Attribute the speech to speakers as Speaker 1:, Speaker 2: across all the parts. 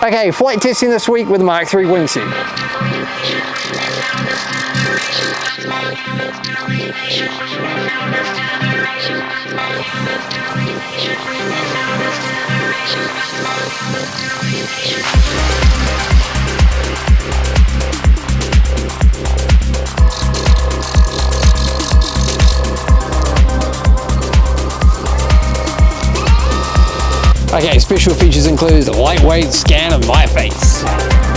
Speaker 1: Okay, flight testing this week with the Mark III wingsuit. Okay, special features include the lightweight scan of my face,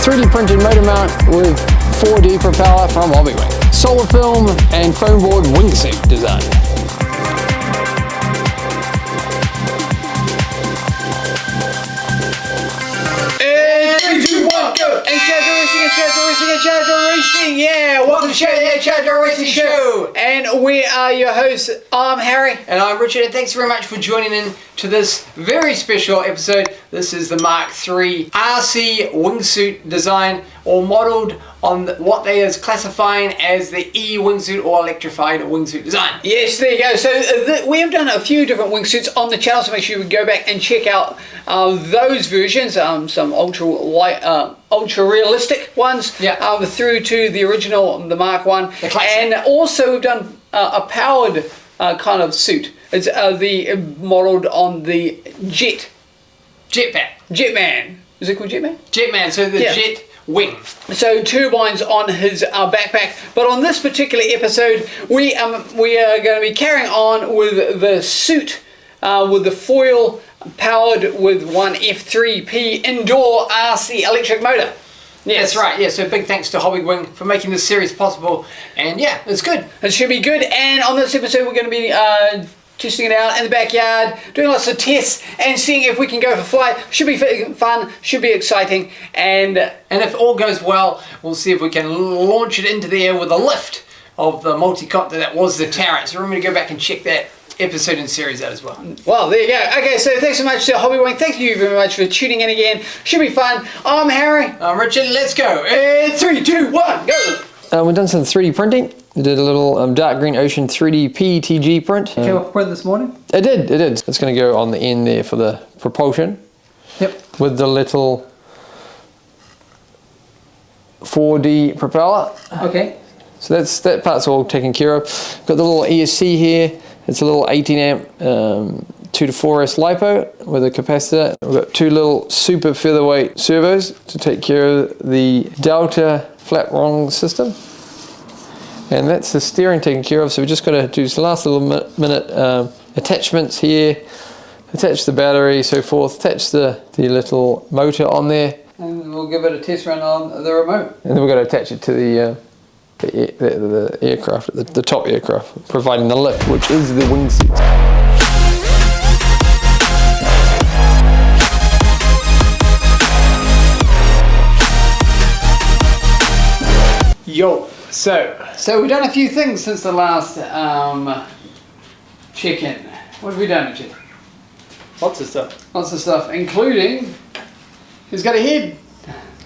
Speaker 1: 3D printed motor mount with 4D propeller from Hobbywing, solar film and foam board wingsuit design.
Speaker 2: And 3, 2, 1, go! And Charger Racing, yeah! Welcome to the Charger Racing Show! And we are your hosts. I'm Harry.
Speaker 3: And I'm Richard, and thanks very much for joining in to this very special episode. This is the Mark III RC wingsuit design, or modelled on what they is classifying as the E-Wingsuit or electrified wingsuit design.
Speaker 2: Yes, there you go. So we have done a few different wingsuits on the channel, so make sure you go back and check out those versions, some ultra realistic ones, through to the original, the Mark I. And also we've done a powered kind of suit. It's modelled on the Jetman. Is it called Jetman?
Speaker 3: Jetman, so the jet wing.
Speaker 2: So turbines on his backpack. But on this particular episode, we are going to be carrying on with the suit with the foil powered with one F3P indoor RC electric motor.
Speaker 3: Yes. That's right, yeah, so big thanks to Hobbywing for making this series possible, and yeah, it's good.
Speaker 2: It should be good, and on this episode we're going to be testing it out in the backyard, doing lots of tests, and seeing if we can go for flight. Should be fun, should be exciting, and
Speaker 3: if all goes well, we'll see if we can launch it into the air with a lift of the multicopter that was the Tarrant. So remember to go back and check that episode and series out as well.
Speaker 2: Well, there you go. Okay, so thanks so much to Hobbywing. Thank you very much for tuning in again. Should be fun. I'm Harry.
Speaker 3: I'm Richard. Let's go.
Speaker 2: And 3, 2, 1, go.
Speaker 1: We've done some 3D printing. We did a little dark green ocean 3D PETG print.
Speaker 4: Came off print this morning?
Speaker 1: It did. It's going to go on the end there for the propulsion.
Speaker 4: Yep.
Speaker 1: With the little 4D propeller.
Speaker 4: Okay.
Speaker 1: So that part's all taken care of. Got the little ESC here. It's a little 18 amp 2 to 4S LiPo with a capacitor. We've got 2 little super featherweight servos to take care of the Delta flat rung system. And that's the steering taken care of, so we've just got to do this last little minute attachments here, attach the battery, so forth, attach the little motor on there.
Speaker 4: And we'll give it a test run on the remote.
Speaker 1: And then we've got to attach it to the aircraft, the top aircraft, providing the lift, which is the wingsuit.
Speaker 2: Yo, so we've done a few things since the last check-in. What have we done, Richard?
Speaker 3: Lots of stuff.
Speaker 2: Lots of stuff, including he's got a head.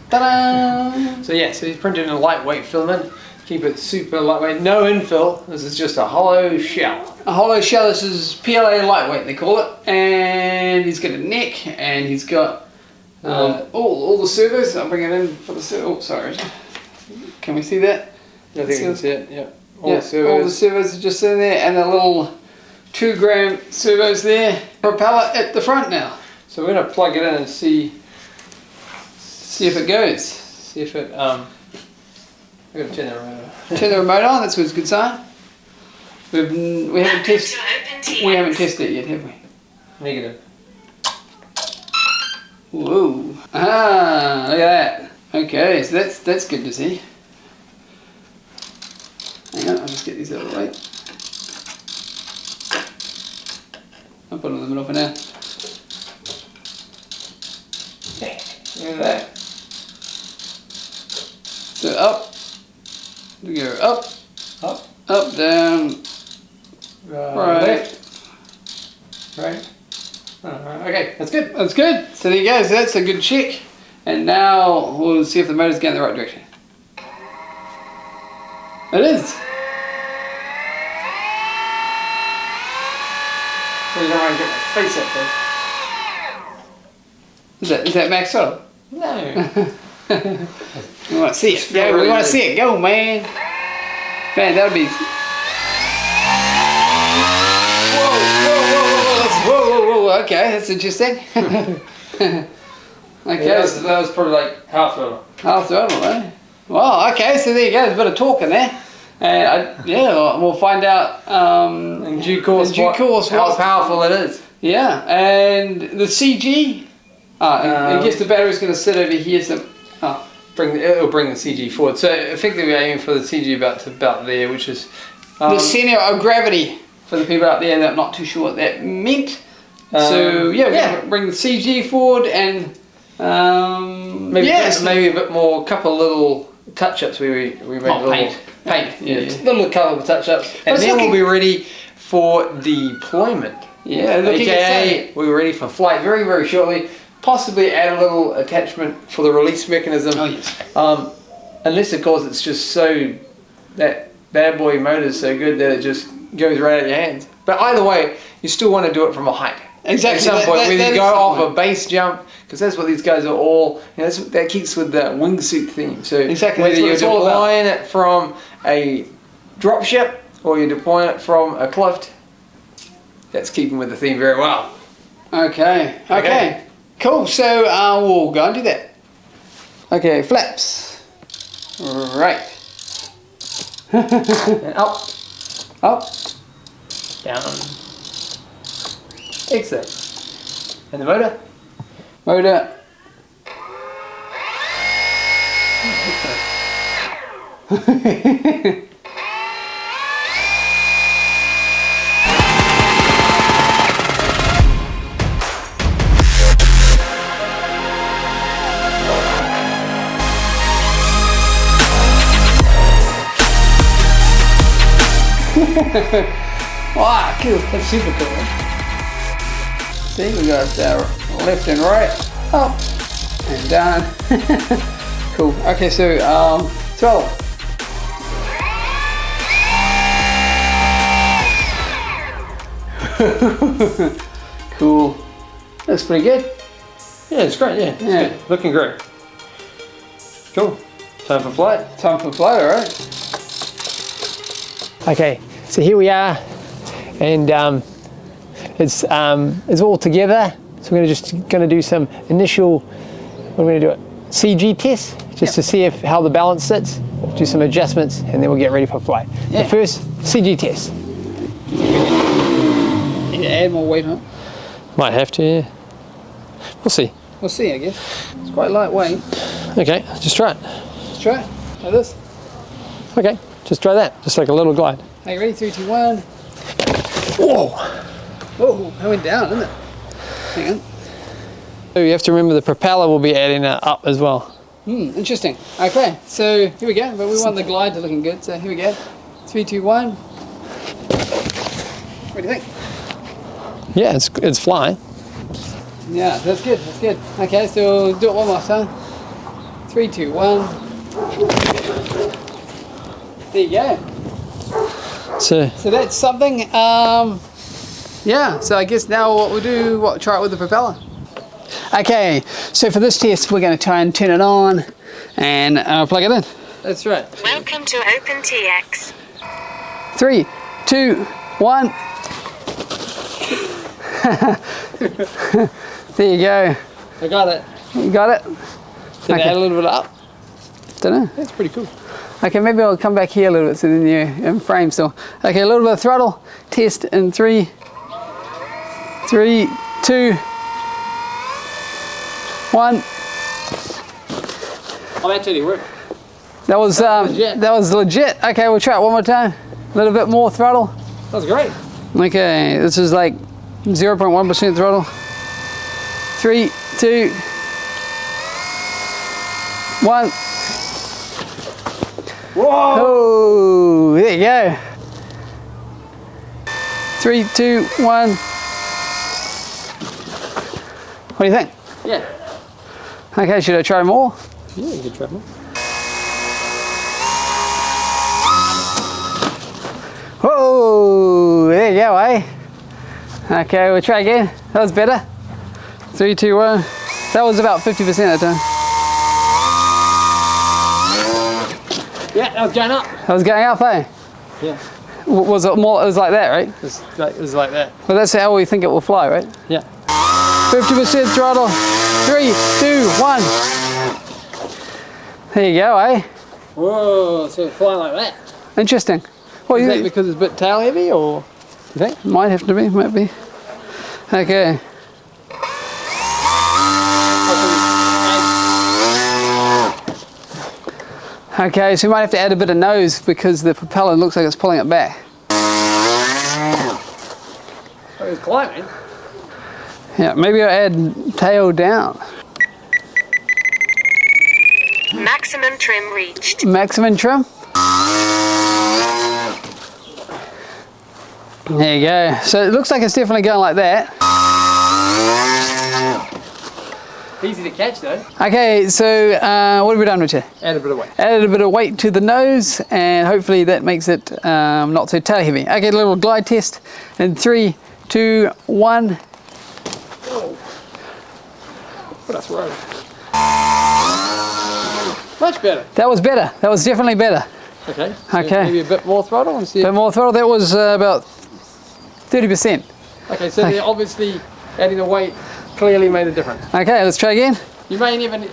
Speaker 2: Ta-da!
Speaker 3: So yeah, so he's printed in a lightweight filament. Keep it super lightweight, no infill. This is just a hollow shell.
Speaker 2: A hollow shell. This is PLA lightweight, they call it. And he's got a neck, and he's got all the servos. I'll bring it in for the servo. Oh, sorry. Can we see that?
Speaker 3: I think we can see it. Yeah.
Speaker 2: All the servos are just in there, and the little 2 gram servos there. Propeller at the front now.
Speaker 3: So we're gonna plug it in and see
Speaker 2: if it goes.
Speaker 3: See if it we're going to turn the remote on.
Speaker 2: Turn the remote on, that's a good sign. We haven't tested it yet, have we?
Speaker 3: Negative.
Speaker 2: Whoa. Ah, look at that. Okay, so that's good to see. Hang on, I'll just get these out of the way. I'll put them in the middle for now.
Speaker 3: Okay, look at that.
Speaker 2: So up. We go up, down, right.
Speaker 3: Okay, that's good.
Speaker 2: That's good. So there you go. So that's a good check. And now we'll see if the motor's going in the right direction. It is.
Speaker 3: I don't want to get my face up there.
Speaker 2: Is that max throttle?
Speaker 3: No.
Speaker 2: We want to see it. Yeah, we want to see it go, man. Man, that would be. Whoa. Okay, that's interesting. Okay.
Speaker 1: Yeah, that was probably like half throttle.
Speaker 2: Half throttle, eh? Well, okay, so there you go. There's a bit of talk in there. And we'll find out
Speaker 1: In due course, how powerful it is.
Speaker 2: Yeah, and the CG. I guess the battery's going to sit over here. So,
Speaker 1: It'll bring the CG forward. So effectively, we're aiming for the CG about there, which is
Speaker 2: the center of gravity for the people out there that are not too sure what that meant. So we're going to bring the CG forward and
Speaker 1: maybe a bit more, couple of little touch-ups we make paint. Little couple of touch-ups, and then we'll be ready for deployment.
Speaker 2: Yeah,
Speaker 1: AKA we're ready for flight very, very shortly. Possibly add a little attachment for the release mechanism.
Speaker 2: Oh yes.
Speaker 1: Unless of course it's just so that bad boy motor is so good that it just goes right out your hands. But either way, you still want to do it from a height.
Speaker 2: Exactly.
Speaker 1: At some point, whether you go off a base jump, because that's what these guys are all. That keeps with the wingsuit theme. So
Speaker 2: exactly,
Speaker 1: whether you're deploying it from a drop ship or you're deploying it from a cliff, that's keeping with the theme very well.
Speaker 2: Okay. Cool. So we'll go and do that. Okay, flaps. Right.
Speaker 1: And up, down, exit, and the motor.
Speaker 2: Wow, cool. That's super cool. See, we got left and right, up and down. Cool. Okay, so throttle. Cool. That's pretty good.
Speaker 1: Yeah, it's great. Yeah, it's good. Looking great. Cool. Time for flight.
Speaker 2: Time for flight, all right.
Speaker 3: Okay, so here we are, and it's all together. So we're gonna do some initial. What are we gonna do? CG test, just to see how the balance sits. Do some adjustments, and then we'll get ready for flight.
Speaker 2: Yeah.
Speaker 3: The first CG test.
Speaker 2: Yeah, add more weight, huh?
Speaker 3: Might have to. Yeah. We'll see.
Speaker 2: We'll see, I guess. It's quite lightweight.
Speaker 3: Okay, just try it.
Speaker 2: Let's try it. Like this.
Speaker 3: Okay, just try that. Just like a little glide.
Speaker 2: Are you ready? 3, 2, 1.
Speaker 3: Whoa!
Speaker 2: Oh, that went down, didn't it? Hang on.
Speaker 3: So you have to remember the propeller will be adding up as well.
Speaker 2: Interesting. Okay, so here we go. But we want the glide to looking good. So here we go. 3, 2, 1. What do you think?
Speaker 3: Yeah, it's flying.
Speaker 2: Yeah, that's good. That's good. Okay, so we'll do it one more time. 3, 2, 1. There you go.
Speaker 3: So
Speaker 2: that's something. Yeah. So I guess now what we'll do, try it with the propeller. Okay. So for this test, we're going to try and turn it on and plug it in.
Speaker 3: that's right.
Speaker 5: Welcome to OpenTX.
Speaker 2: 3, 2, 1. There you go.
Speaker 3: I got it.
Speaker 2: You got it?
Speaker 3: Did it add a little bit up?
Speaker 2: Don't know.
Speaker 3: That's pretty cool.
Speaker 2: Okay, maybe I'll come back here a little bit so then you're in frame still. Okay, a little bit of throttle. Test in 3, 2, 1.
Speaker 3: Oh, that totally worked.
Speaker 2: That was legit. Okay, we'll try it one more time. A little bit more throttle.
Speaker 3: That was great.
Speaker 2: Okay, this is like 0.1% throttle. 3, 2, 1.
Speaker 3: Whoa!
Speaker 2: Oh, there you go. 3, 2, 1. What do you think?
Speaker 3: Yeah.
Speaker 2: Okay, should I try more?
Speaker 3: Yeah, you could try more.
Speaker 2: Whoa, there you go, eh? Okay, we'll try again. That was better. 3, 2, 1.
Speaker 3: That was about 50% at the time.
Speaker 1: Yeah, that was going up.
Speaker 3: That was going up, eh?
Speaker 1: Yeah.
Speaker 3: Was it more? It was like that, right?
Speaker 1: It was like that.
Speaker 3: Well, that's how we think it will fly, right?
Speaker 1: Yeah.
Speaker 3: 50% throttle. 3, 2, 1. There you go, eh?
Speaker 1: Whoa, so it's flying like that.
Speaker 3: Interesting. What do
Speaker 1: Is
Speaker 3: you
Speaker 1: that
Speaker 3: think?
Speaker 1: because it's a bit tail heavy, or you think?
Speaker 3: Might have to be, might be. Okay. Okay, so we might have to add a bit of nose because the propeller looks like it's pulling it back.
Speaker 1: Oh, it's climbing.
Speaker 3: Yeah, maybe I'll add tail down.
Speaker 5: Maximum trim reached.
Speaker 3: Maximum trim. There you go. So it looks like it's definitely going like that.
Speaker 1: Easy to catch though.
Speaker 3: Okay, so what have we done, Richard?
Speaker 1: Add a bit of weight.
Speaker 3: Added a bit of weight to the nose, and hopefully that makes it not so tail heavy. Okay, a little glide test in 3, 2, 1.
Speaker 1: What a throw. Much better.
Speaker 3: That was better. That was definitely better.
Speaker 1: Okay. So
Speaker 3: Okay.
Speaker 1: maybe a bit more throttle and see.
Speaker 3: A bit more throttle. That was about 30%.
Speaker 1: Okay, so they're obviously adding the weight clearly made a difference.
Speaker 3: Okay, let's try again.
Speaker 1: You may even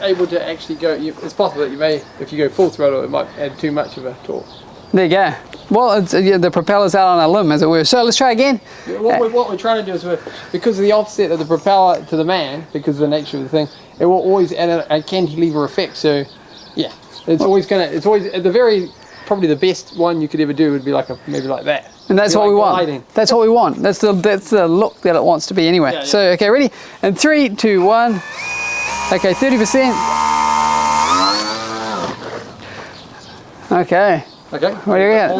Speaker 1: able to actually go. It's possible that you may, if you go full throttle, it might add too much of a torque.
Speaker 3: There you go. Well, it's, yeah, the propeller's out on a limb, as it were. So let's try again.
Speaker 1: What we're trying to do is, because of the offset of the propeller to the man, because of the nature of the thing, it will always add a cantilever effect. So, yeah, it's always at the very, probably the best one you could ever do would be like maybe like that.
Speaker 3: And that's what we want. That's what we want. That's the look that it wants to be anyway.
Speaker 1: Yeah.
Speaker 3: So, okay, ready? And 3, 2, 1. Okay, 30%. Okay.
Speaker 1: Okay.
Speaker 3: What do you get?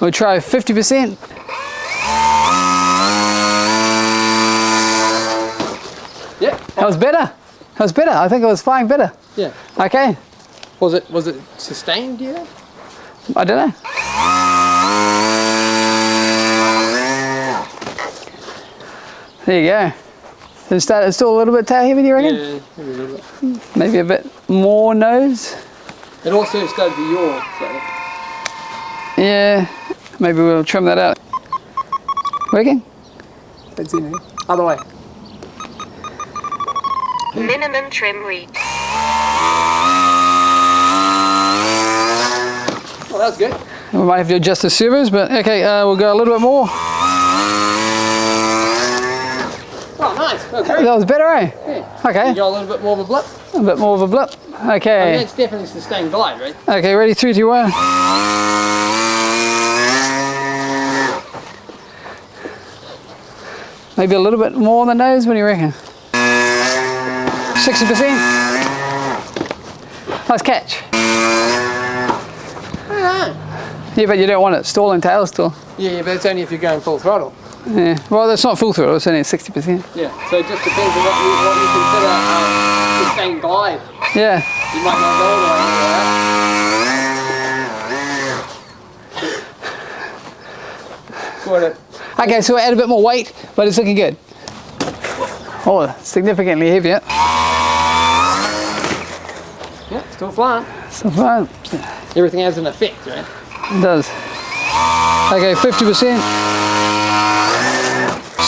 Speaker 3: We'll try 50%.
Speaker 1: Yeah.
Speaker 3: That was better. That was better. I think it was flying better.
Speaker 1: Yeah.
Speaker 3: Okay.
Speaker 1: Was it sustained? Yeah.
Speaker 3: I don't know. There you go. It's still a little bit tail heavy, do you reckon?
Speaker 1: Yeah. Maybe a little bit.
Speaker 3: Maybe a bit more nose.
Speaker 1: It also started to yaw. So.
Speaker 3: Yeah. Maybe we'll trim that out. Working?
Speaker 1: Let's see. Other way.
Speaker 5: Minimum trim reached.
Speaker 1: Well, that's good.
Speaker 3: We might have to adjust the servos, but okay, we'll go a little bit more.
Speaker 1: Oh, nice. That's great.
Speaker 3: That was better, eh?
Speaker 1: Yeah.
Speaker 3: Okay.
Speaker 1: You got a little bit more of a blip.
Speaker 3: A bit more of a blip.
Speaker 1: I mean,
Speaker 3: Okay.
Speaker 1: it's definitely sustained glide, right?
Speaker 3: Okay, ready? 3, 2, 1. Maybe a little bit more on the nose. What do you reckon? 60%. Nice catch. Yeah, but you don't want it stalling tail still.
Speaker 1: Yeah, but it's only if you're going full throttle.
Speaker 3: Yeah. Well, that's not full throttle. It's only 60%.
Speaker 1: Yeah, so it just depends on what you consider sustained glide.
Speaker 3: Yeah.
Speaker 1: You might not go all the way into that.
Speaker 3: Okay, so we'll add a bit more weight, but it's looking good. Oh, significantly heavier.
Speaker 1: Yeah, still flying.
Speaker 3: So fun.
Speaker 1: Everything has an effect, right?
Speaker 3: It does. Okay, 50%.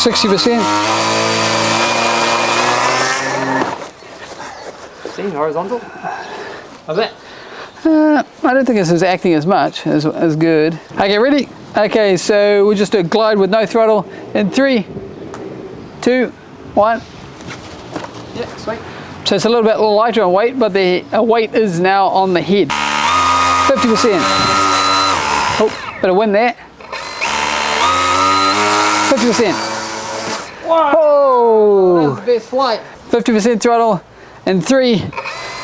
Speaker 3: 60%.
Speaker 1: See, horizontal. How's that?
Speaker 3: I don't think this is acting as much as good. Okay, ready? Okay, so we'll just do a glide with no throttle in 3, 2, 1.
Speaker 1: Yeah, sweet.
Speaker 3: So it's a little bit lighter on weight, but the weight is now on the head. 50%. Oh, bit of wind there. 50%.
Speaker 1: Wow.
Speaker 3: Oh!
Speaker 1: That's the best flight.
Speaker 3: 50% throttle in 3,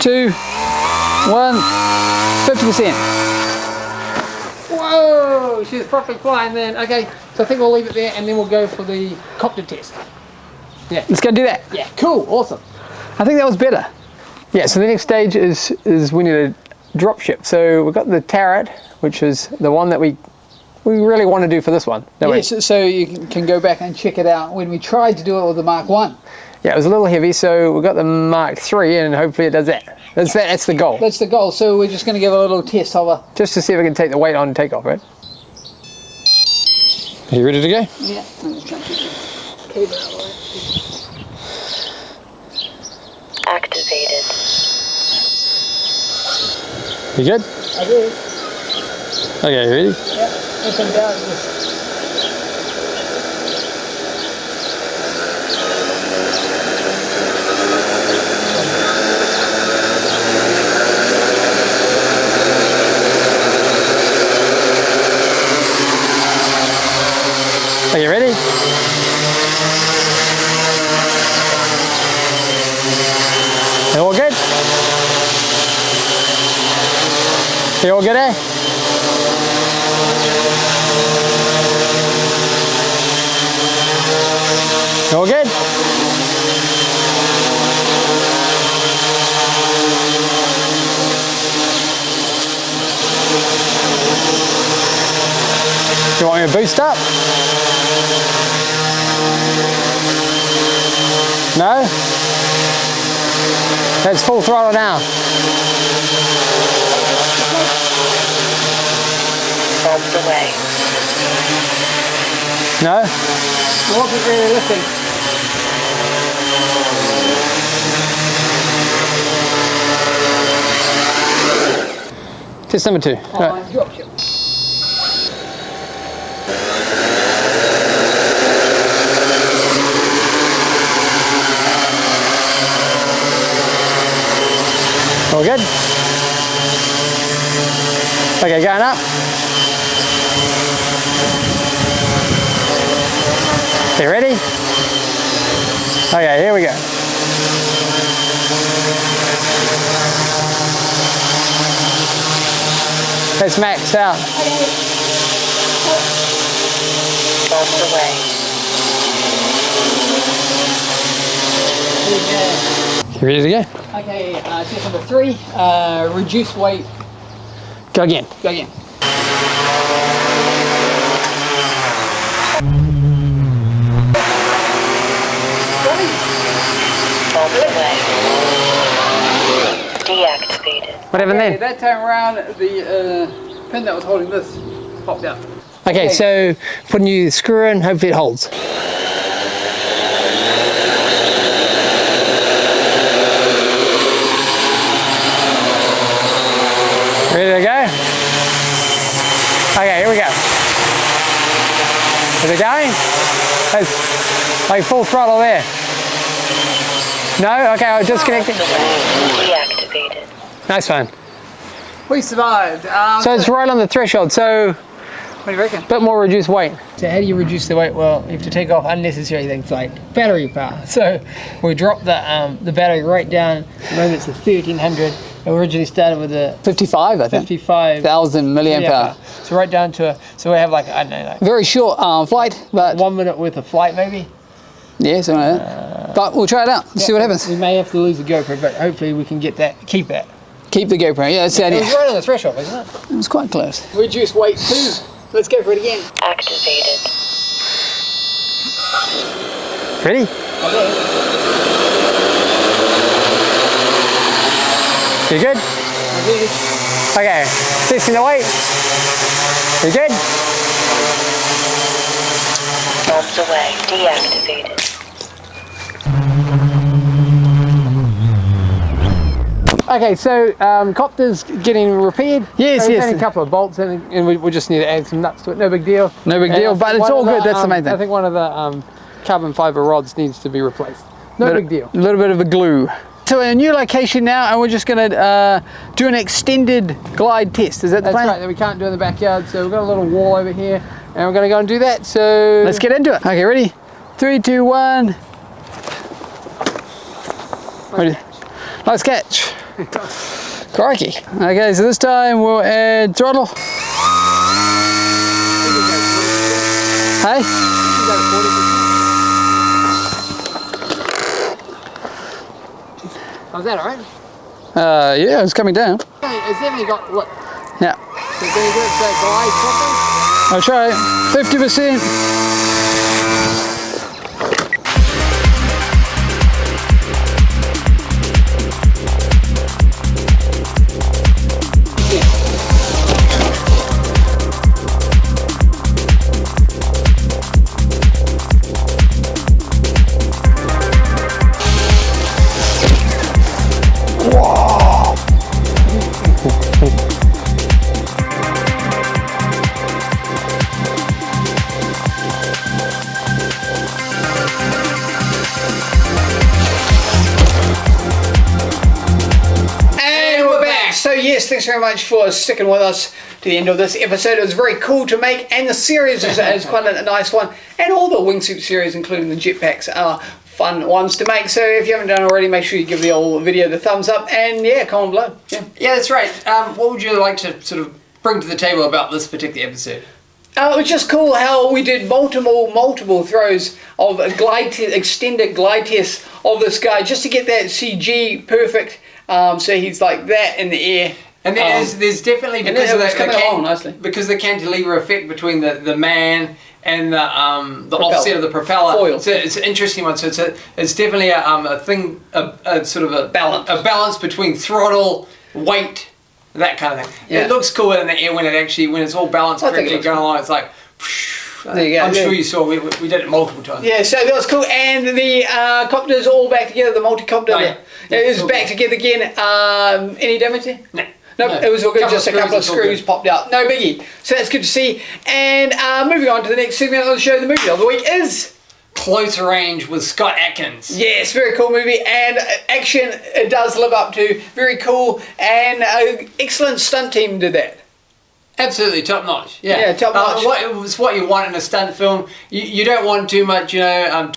Speaker 3: 2, 1. 50%.
Speaker 1: Whoa, she's properly flying then. Okay, so I think we'll leave it there and then we'll go for the copter test. Yeah.
Speaker 3: Let's go do that.
Speaker 1: Yeah, cool, awesome.
Speaker 3: I think that was better. Yeah, so the next stage is we need a drop ship. So we've got the turret, which is the one that we really want to do for this one.
Speaker 2: Yes, so you can go back and check it out when we tried to do it with the Mark I.
Speaker 3: Yeah, it was a little heavy, so we've got the Mark III, and hopefully it does that. That's the goal.
Speaker 2: That's the goal. So we're just going to give it a little test hover.
Speaker 3: Just to see if we can take the weight on and take off, right?
Speaker 1: Are you ready to go?
Speaker 2: Yeah. I'm just trying to keep it out of the way.
Speaker 5: Activated.
Speaker 1: You good?
Speaker 2: I do.
Speaker 1: Okay, ready?
Speaker 2: Yeah. Up and down. Just...
Speaker 1: Are you ready? You all good? You all good, eh? You all good? You want me to boost up? No? That's full throttle now.
Speaker 5: Bombs away.
Speaker 1: No?
Speaker 2: I wasn't really lifting.
Speaker 1: Test number 2.
Speaker 2: On dropship.
Speaker 1: All good? Okay, going up. You ready? Okay, here we go. Let's max out.
Speaker 5: Bombs away.
Speaker 1: You ready to go?
Speaker 2: Okay, test number 3. Reduce weight.
Speaker 1: Go again.
Speaker 2: Go again.
Speaker 5: Bombs away. Deactivated.
Speaker 1: What happened
Speaker 2: Okay,
Speaker 1: then?
Speaker 2: that time around, the pin that was holding this popped out.
Speaker 1: Okay, so putting you the screw in, hopefully it holds. Ready to go? Okay, here we go. Is it going? That's like full throttle there. No? Okay, I'll disconnect it.
Speaker 5: Deactivated.
Speaker 1: Nice one.
Speaker 2: We survived.
Speaker 1: So it's right on the threshold, so
Speaker 2: What do you reckon?
Speaker 1: a bit more reduced weight.
Speaker 3: So how do you reduce the weight? Well, you have to take off unnecessary things like battery power. So we dropped the battery right down. At the moment it's a 1300. It originally started with a
Speaker 4: 55, I think.
Speaker 3: 55,000
Speaker 4: milliamp hour.
Speaker 3: So right down to so we have like, I don't know, like
Speaker 4: Very short flight, but
Speaker 3: 1 minute worth of flight maybe.
Speaker 4: yeah, something like that. But we'll try it out and see what happens.
Speaker 3: We may have to lose the GoPro, but hopefully we can get that, keep that.
Speaker 4: Keep the GoPro, yeah, that's the
Speaker 3: It
Speaker 4: idea.
Speaker 3: was right on the threshold, wasn't it?
Speaker 4: It was quite close.
Speaker 2: Reduce weight 2. Let's go for it again.
Speaker 5: Activated.
Speaker 1: Ready? You good? Okay, testing the weight. You good?
Speaker 5: Bombs away. Deactivated.
Speaker 3: Okay, so copter's getting repaired.
Speaker 4: Yes,
Speaker 3: So we've
Speaker 4: yes.
Speaker 3: had a couple of bolts in, and we just need to add some nuts to it. No big deal.
Speaker 4: No big
Speaker 3: And
Speaker 4: deal,
Speaker 3: I
Speaker 4: but
Speaker 3: think
Speaker 4: it's
Speaker 3: one
Speaker 4: all
Speaker 3: of
Speaker 4: good, that's the main thing.
Speaker 3: I think one of the carbon fiber rods needs to be replaced. No big deal.
Speaker 4: A little bit of a glue. So we're in a new location now, and we're just going to do an extended glide test. Is that the
Speaker 3: That's
Speaker 4: plan?
Speaker 3: right, that we can't do in the backyard, so we've got a little wall over here, and we're going to go and do that. So
Speaker 4: Let's get into it. Okay, ready? 3, 2, 1. Ready? Nice catch. Crikey. Okay, so this time we'll add throttle. Hey?
Speaker 3: Oh, is that all right?
Speaker 4: Yeah, it's coming down.
Speaker 3: It's definitely got what?
Speaker 4: Yeah.
Speaker 3: So can you do it so it glides properly?
Speaker 4: I'll try it. 50%.
Speaker 2: yes, thanks very much for sticking with us to the end of this episode. It was very cool to make, and the series is quite a nice one. And all the wingsuit series, including the jetpacks, are fun ones to make. So if you haven't done already, make sure you give the old video the thumbs up, and yeah, comment below.
Speaker 3: Yeah, that's right. What would you like to sort of bring to the table about this particular episode?
Speaker 2: It was just cool how we did multiple throws of a extended glide test of this guy, just to get that CG perfect. So he's like that in the air.
Speaker 3: And there's definitely, because of because the cantilever effect between the man and the offset of the propeller.
Speaker 2: Foil.
Speaker 3: It's an interesting one. So it's definitely a sort of a balance between throttle, weight, that kind of thing. Yeah. It looks cool in the air when it's all balanced correctly going along. It's like,
Speaker 2: there you go.
Speaker 3: I'm sure you saw, we did it multiple times.
Speaker 2: Yeah, so that was cool. And the copter's all back together, the multicopter is back together again. Any damage there? No. Nope, it was all good, just a couple of screws popped out. No biggie. So that's good to see. And moving on to the next segment of the show, the movie of the week is
Speaker 3: Close Range with Scott Adkins.
Speaker 2: Yes, very cool movie, and action it does live up to. Very cool, and excellent stunt team did that.
Speaker 3: Absolutely top notch. Yeah,
Speaker 2: top notch.
Speaker 3: It's what you want in a stunt film. You don't want too much,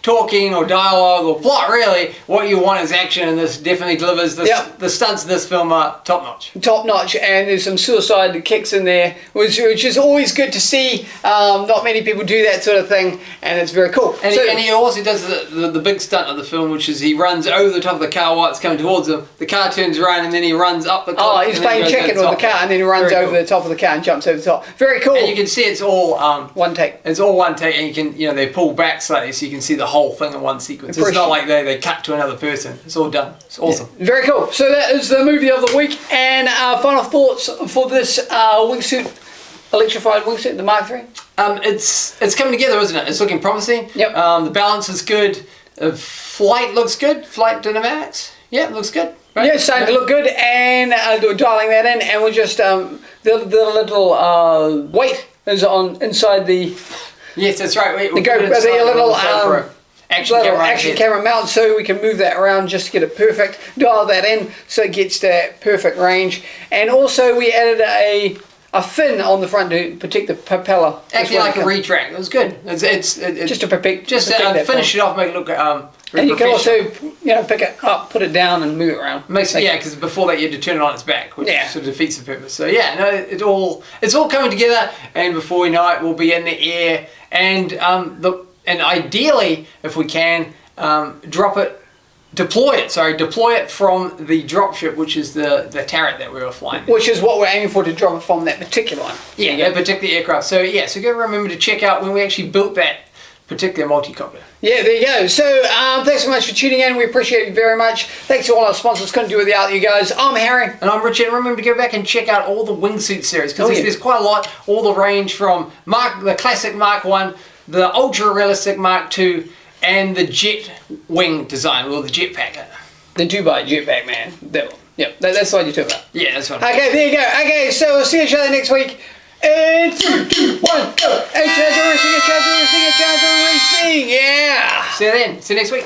Speaker 3: talking or dialogue or plot. Really, what you want is action, and this definitely delivers. The stunts in this film are top notch. Top notch,
Speaker 2: and there's some suicide kicks in there, which is always good to see. Not many people do that sort of thing, and it's very cool.
Speaker 3: And he also does the big stunt of the film, which is he runs over the top of the car while it's coming towards him. The car turns around, and then he runs up the top.
Speaker 2: Oh, he's playing chicken with the car, and then he runs over the top of the car and jumps over the top. Very cool.
Speaker 3: And you can see it's all
Speaker 2: one take.
Speaker 3: It's all one take, and you can they pull back slightly so you can see the whole thing in one sequence. It's not like they cut to another person. It's all done. It's awesome.
Speaker 2: Yeah. Very cool. So that is the movie of the week, and final thoughts for this wingsuit, electrified wingsuit, the Mark III.
Speaker 3: It's coming together, isn't it? It's looking promising.
Speaker 2: Yep.
Speaker 3: The balance is good. Flight looks good. Flight dynamics. Yeah, it looks good. Right?
Speaker 2: Yeah, it's starting to look good, and we're dialing that in, and we're just the little weight is on inside the.
Speaker 3: Yes, that's right.
Speaker 2: The little action camera mount, so we can move that around just to get it perfect. Dial that in so it gets that perfect range, and also we added a fin on the front to protect the propeller.
Speaker 3: Actually, like a retract. It was good. It's
Speaker 2: just to protect.
Speaker 3: Finish it off, make it look.
Speaker 2: And you can also, pick it up, put it down, and move it around.
Speaker 3: Because before that you had to turn it on its back, which sort of defeats the purpose. So it's all coming together, and before we know it, we'll be in the air, and ideally, if we can, deploy it from the dropship, which is the turret that we were flying.
Speaker 2: Which is what we're aiming for, to drop it from that particular one.
Speaker 3: Yeah, that particular aircraft. So so go remember to check out when we actually built that particular multicopter.
Speaker 2: Yeah, there you go. So thanks so much for tuning in. We appreciate you very much. Thanks to all our sponsors. Couldn't do it without you guys. I'm Harry.
Speaker 3: And I'm Richard. And remember to go back and check out all the wingsuit series, because there's quite a lot. All the range from the classic Mark I, the ultra realistic Mark II, and the jet wing design, or the jetpack.
Speaker 2: The Dubai jetpack, man. That's what you're talking about.
Speaker 3: Yeah, that's what.
Speaker 2: Okay, there you go. Okay, so we'll see each other next week. And 3, 2, 1, go! Charger racing, yeah!
Speaker 3: See you then. See you next week.